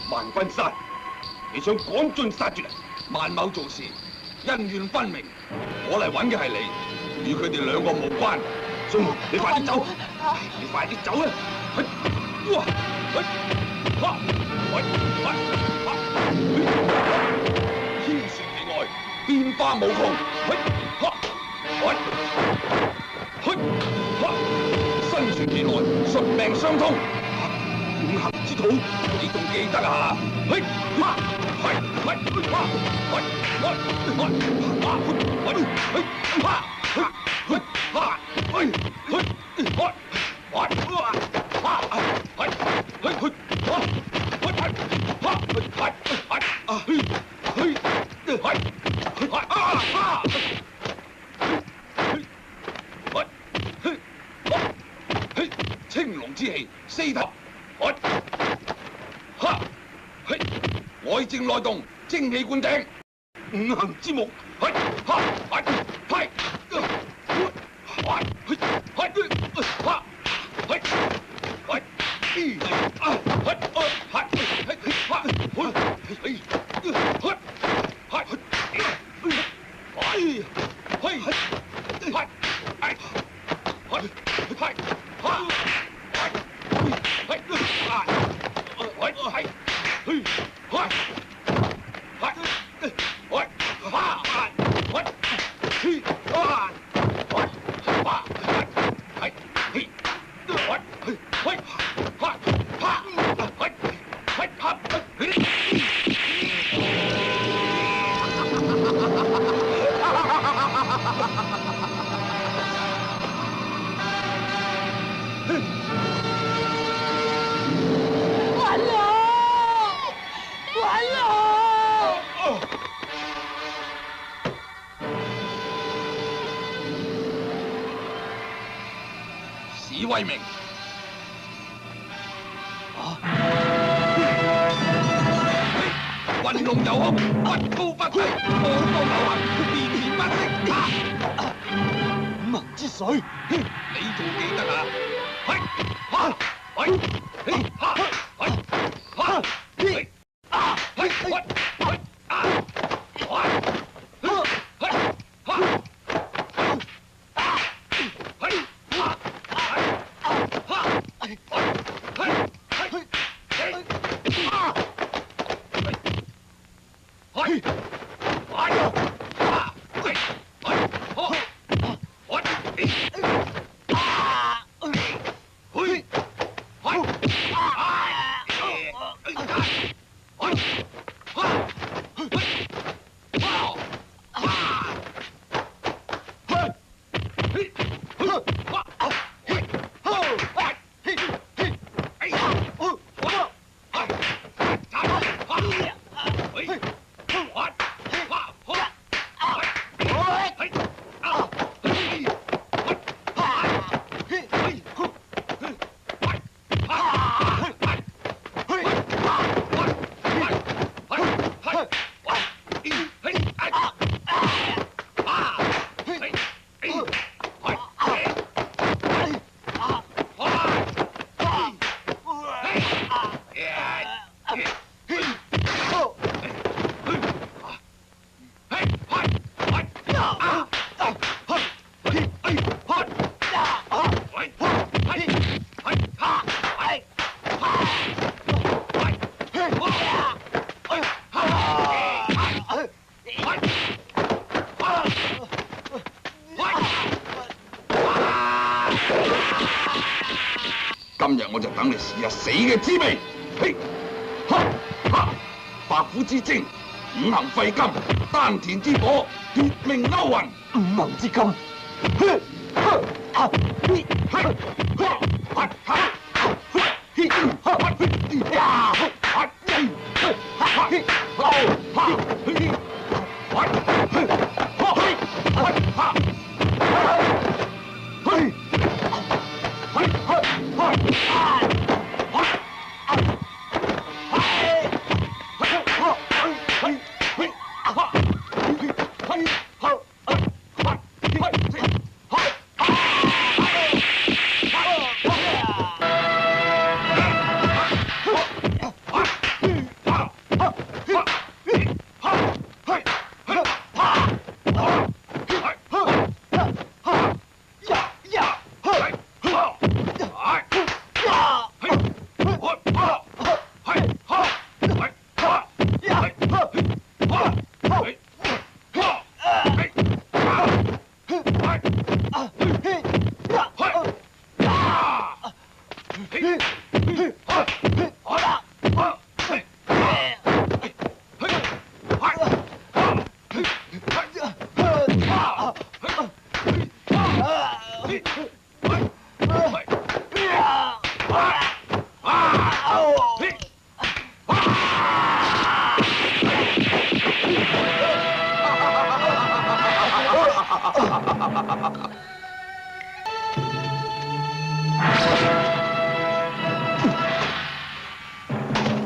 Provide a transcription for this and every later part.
萬分山，你想趕盡殺絕啊？萬某做事恩怨分明，我嚟揾嘅係你，與佢哋兩個無關。所以你快啲走，你快啲走啊！哇！天旋地外，變化無窮。身傳地來，術命相通。五行之土，你仲記得啊？青龍之氣，四頭。外正內動，精氣灌頂，五行之木。史威明，運龍遊空，不高不低，武功流行，連綿不息。五行之水，你仲記得啊？今日我就等你試下死嘅滋味。白虎之精，五行廢金，丹田之火，奪命勾魂。五行之金，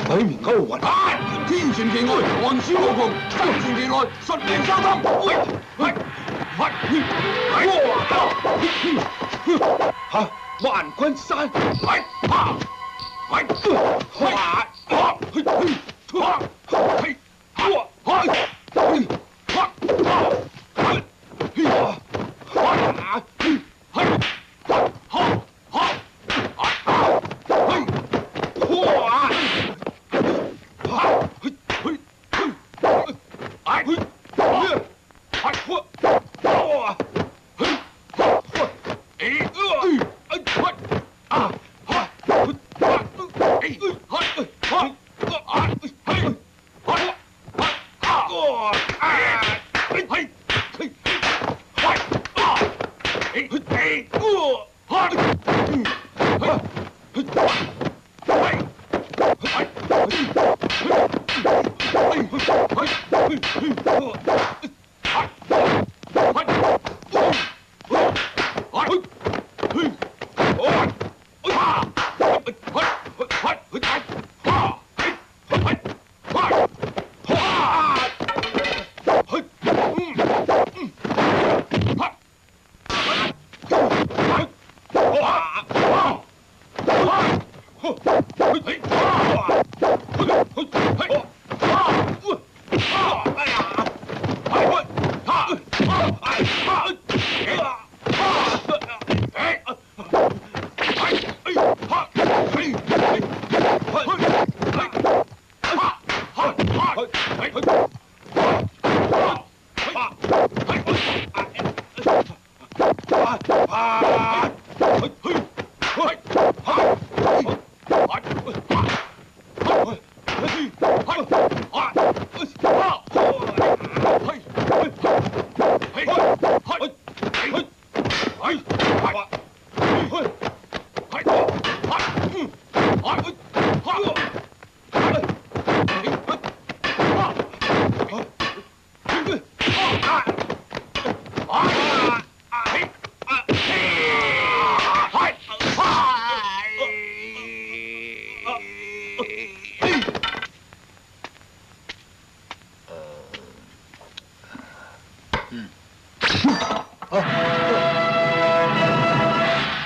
鬼面勾魂，天傳其外，寒暑無窮；周傳其內，術命相通。吓，萬軍山，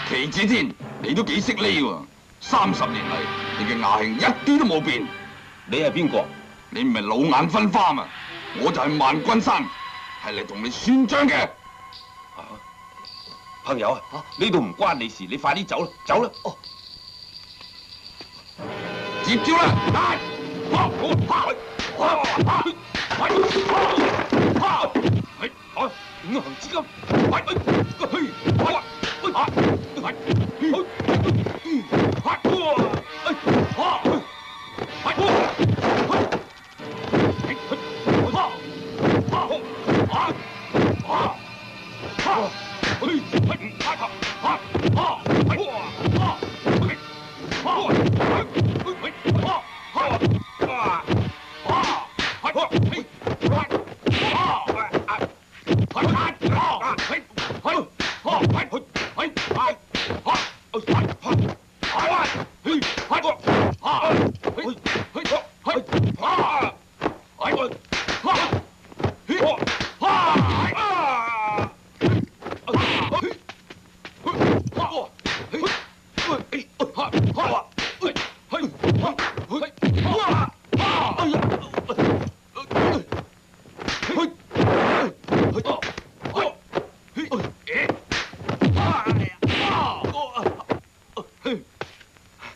旗子天，你都幾識呢喎？30年嚟，你嘅牙慶一啲都冇變。你係邊個？你唔係老眼昏花嘛？我就係萬軍山，係嚟同你宣張嘅。朋友啊，呢度唔關你事，你快啲走啦，走啦。哦，接招啦！五行之金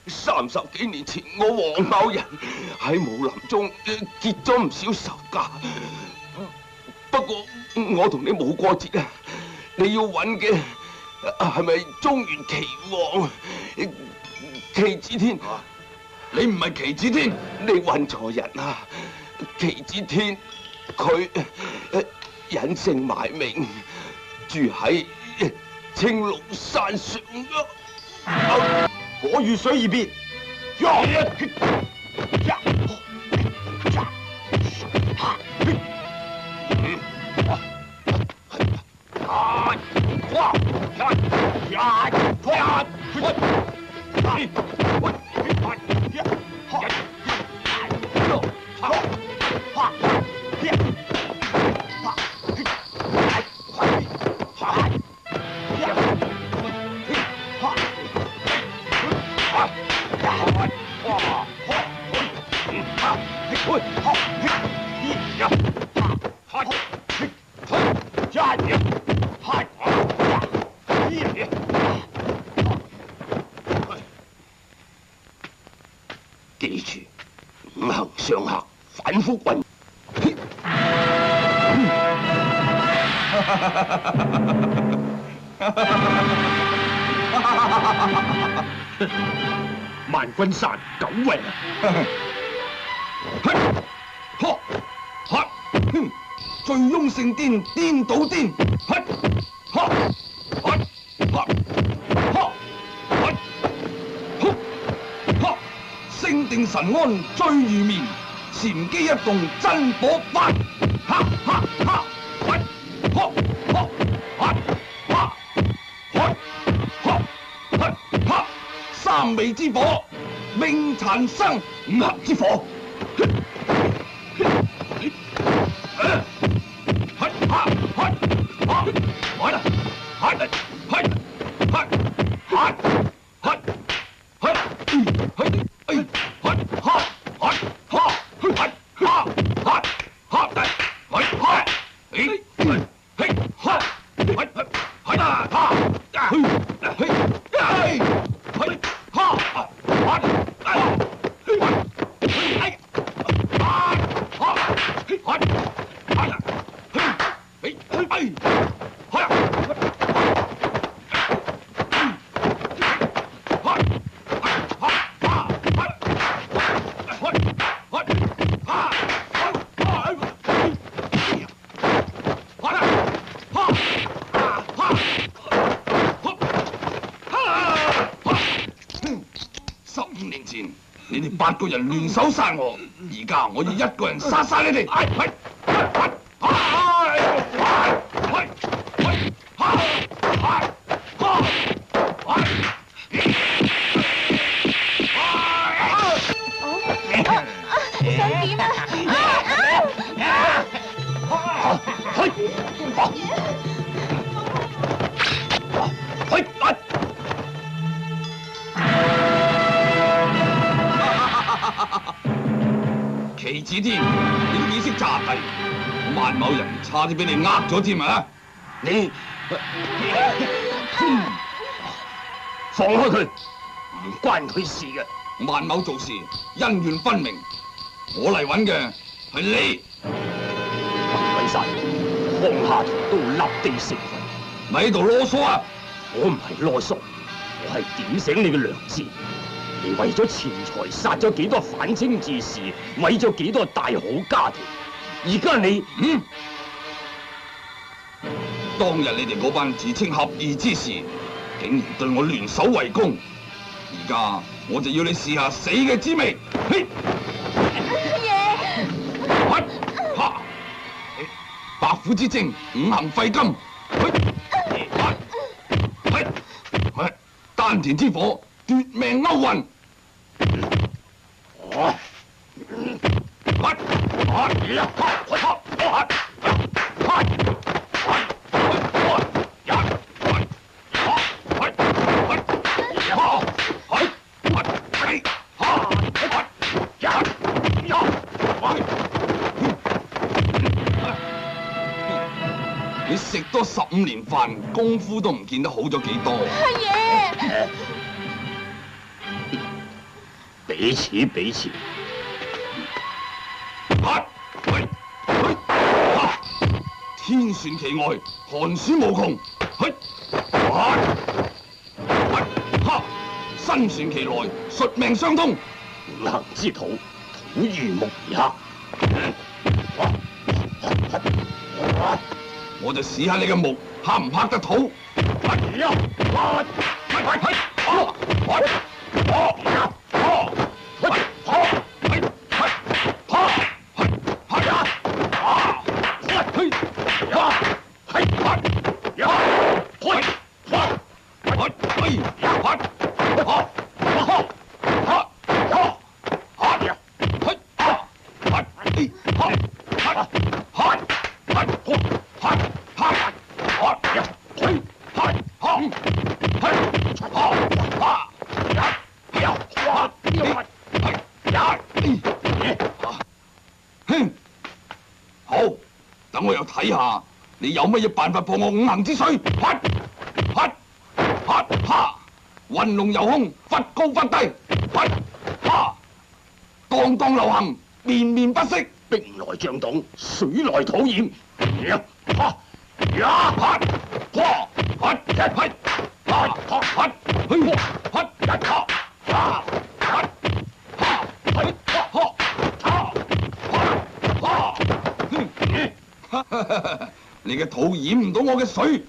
，30幾年前，我黃某人喺武林中結咗唔少仇家。不過我同你冇過節啊！你要揾嘅係咪中原岐王旗子天？你唔係旗子天，你揾錯人啊！旗子天佢隱姓埋名，住喺青龍山上啊！我遇水而別。記住，五行上下反覆運。萬軍山久違啊！醉翁聖顛，顛倒顛。星定神安醉如眠，禪機一動真火發。三味之火，命殘生五行之火。15年前，你哋8個人聯手殺我，而家我要1個人殺晒你哋。奇子天，你都幾識詐帝？萬某人差啲俾你呃咗添啊！你放開佢，唔關佢事嘅。萬某做事恩怨分明，我嚟揾嘅係你。文鬼山，放下屠刀，立地成佛。咪喺度囉嗦啊！我唔係囉嗦，我係點醒你嘅良知。你為咗錢財殺咗幾多反清志士，毀咗幾多大好家庭，而家你當日你哋嗰班自稱俠義之士，竟然對我聯手圍攻，而家我就要你試下死嘅滋味。嘿，爺，白虎之精，五行廢金，丹田之火，奪命勾魂。你食多15年飯，功夫都唔見得好咗幾多。阿爺，彼此彼此。天旋其外，寒暑無窮。身旋其內，術命相通。五行之土，土如木而克。我就試下你嘅木克唔克得土。等我又睇下你有乜嘢辦法破我五行之水。運龍遊空，忽高忽低，當當流行，面面不息。兵來將擋，水來土掩。你嘅肚掩唔到我嘅水。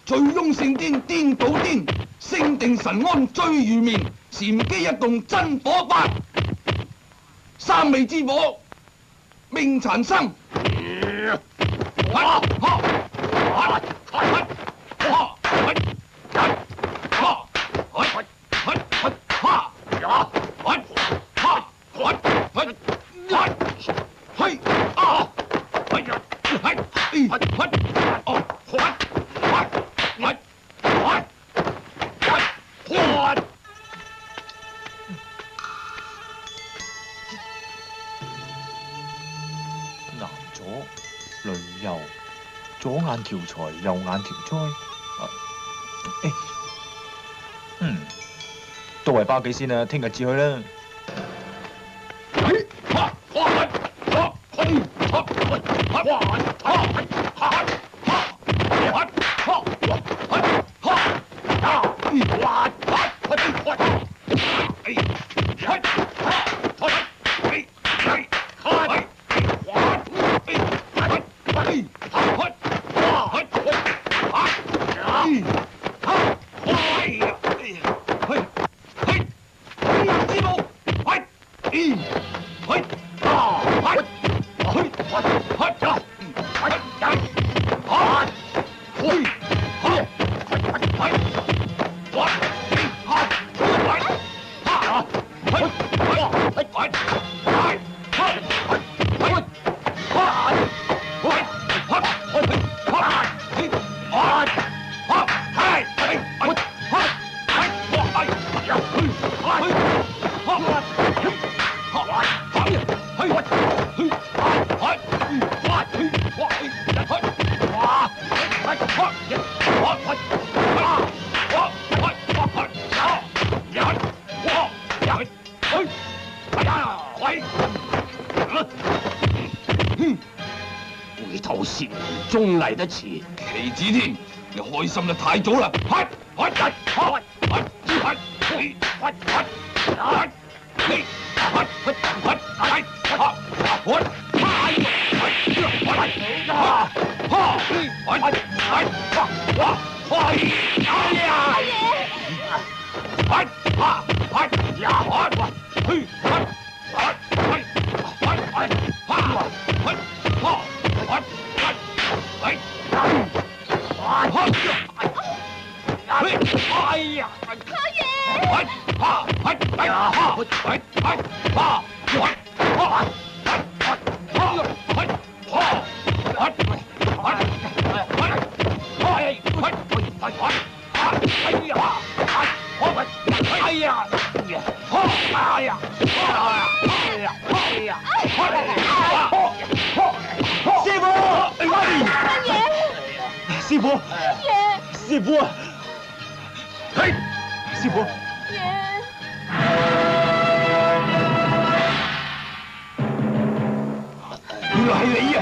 醉翁勝癲癲倒癲，星定神安追如眠，禪機一動真火發，三味之火命殘生。男左女右，左眼條財，右眼條災。都係包幾先啦，聽日至去啦。回頭是岸終嚟得遲。棋子天，你開心得太早啦！師傅，師傅啊！嘿，師傅。原來係你啊！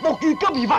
木魚金而發，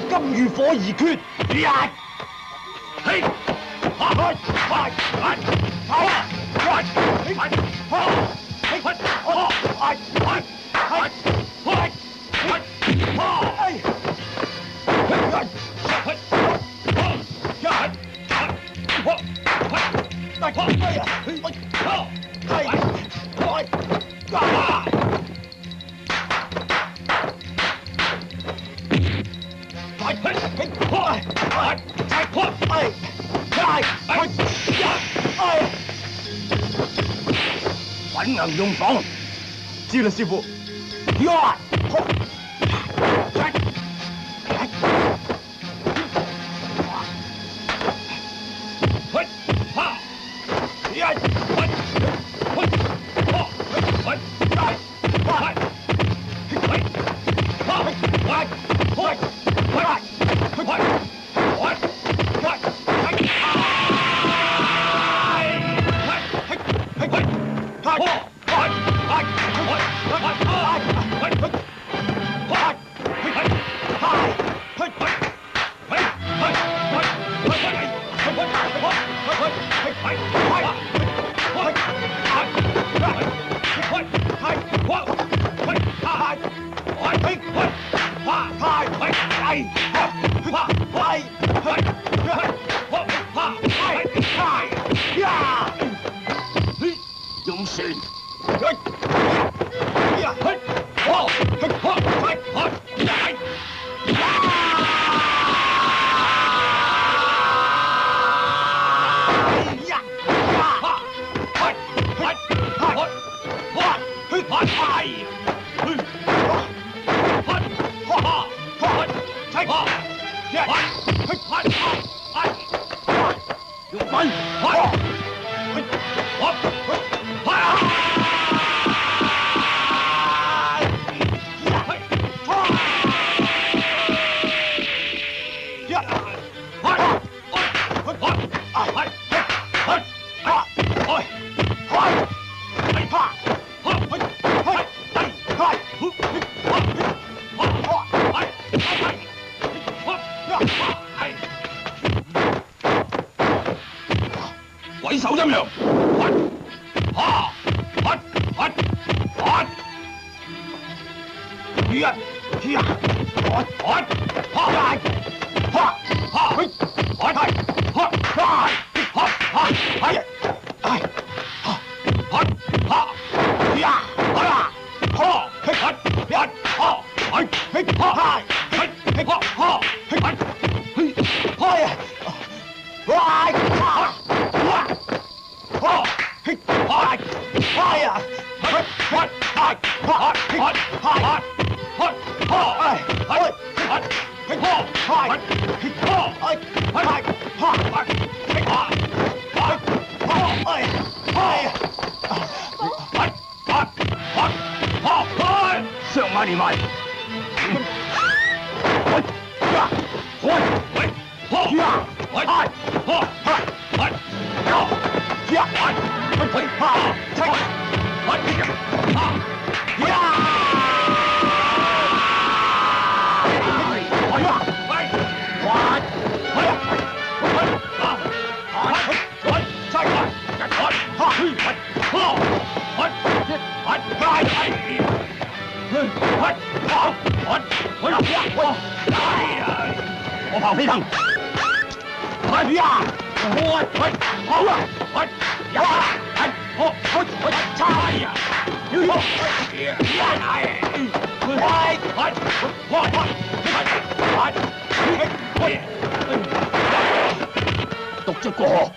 金如火而決。粉硬用房，知啦，師傅。用船。鬼手陰陽，上馬連埋。我跑飛騰，獨隻過河，